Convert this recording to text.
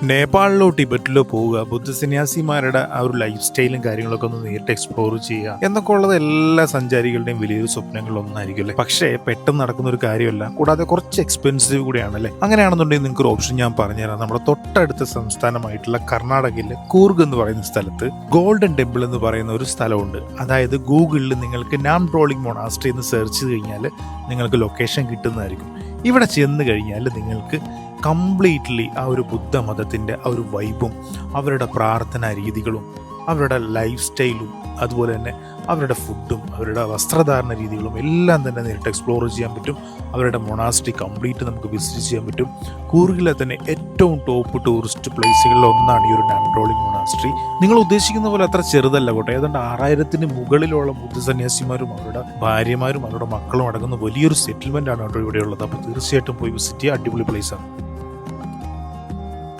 നേപ്പാളിലോ ടിബറ്റിലോ പോവുക, ബുദ്ധ സന്യാസിമാരുടെ ആ ഒരു ലൈഫ് സ്റ്റൈലും കാര്യങ്ങളൊക്കെ ഒന്ന് നേരിട്ട് എക്സ്പ്ലോർ ചെയ്യുക എന്നൊക്കെ ഉള്ളത് എല്ലാ സഞ്ചാരികളുടെയും വലിയൊരു സ്വപ്നങ്ങളിൽ ഒന്നായിരിക്കും അല്ലേ. പക്ഷേ പെട്ടെന്ന് നടക്കുന്ന ഒരു കാര്യമല്ല, കൂടാതെ കുറച്ച് എക്സ്പെൻസീവ് കൂടിയാണല്ലേ. അങ്ങനെയാണെന്നുണ്ടെങ്കിൽ നിങ്ങൾക്ക് ഒരു ഓപ്ഷൻ ഞാൻ പറഞ്ഞുതരാം. നമ്മുടെ തൊട്ടടുത്ത സംസ്ഥാനമായിട്ടുള്ള കർണാടകയിലെ കൂർഗ് എന്ന് പറയുന്ന സ്ഥലത്ത് ഗോൾഡൻ ടെമ്പിൾ എന്ന് പറയുന്ന ഒരു സ്ഥലമുണ്ട്. അതായത് ഗൂഗിളിൽ നിങ്ങൾക്ക് നാംഡ്രോളിംഗ് മൊണാസ്ട്രി എന്ന് സെർച്ച് ചെയ്ത് കഴിഞ്ഞാൽ നിങ്ങൾക്ക് ലൊക്കേഷൻ കിട്ടുന്നതായിരിക്കും. ഇവിടെ ചെന്ന് കഴിഞ്ഞാൽ നിങ്ങൾക്ക് കംപ്ലീറ്റ്ലി ആ ഒരു ബുദ്ധമതത്തിൻ്റെ ആ ഒരു വൈബും അവരുടെ പ്രാർത്ഥനാ രീതികളും അവരുടെ ലൈഫ് സ്റ്റൈലും അതുപോലെ തന്നെ അവരുടെ ഫുഡും അവരുടെ വസ്ത്രധാരണ രീതികളും എല്ലാം തന്നെ നേരിട്ട് എക്സ്പ്ലോർ ചെയ്യാൻ പറ്റും. അവരുടെ മൊണാസ്ട്രി കംപ്ലീറ്റ് നമുക്ക് വിസിറ്റ് ചെയ്യാൻ പറ്റും. കൂർഗിലെ തന്നെ ഏറ്റവും ടോപ്പ് ടൂറിസ്റ്റ് പ്ലേസുകളിൽ ഒന്നാണ് ഈ ഒരു നാംഡ്രോളിംഗ് മൊണാസ്ട്രി. നിങ്ങൾ ഉദ്ദേശിക്കുന്ന പോലെ അത്ര ചെറുതല്ല കേട്ടോ. ഏതാണ്ട് 6000 മുകളിലുള്ള ബുദ്ധ സന്യാസിമാരും അവരുടെ ഭാര്യമാരും അവരുടെ മക്കളും അടങ്ങുന്ന വലിയൊരു സെറ്റിൽമെൻ്റ് ആണ് കേട്ടോ ഇവിടെയുള്ളത്. അപ്പോൾ തീർച്ചയായിട്ടും പോയി വിസിറ്റ് ചെയ്യുക. അടിപൊളി പ്ലേസാണ്.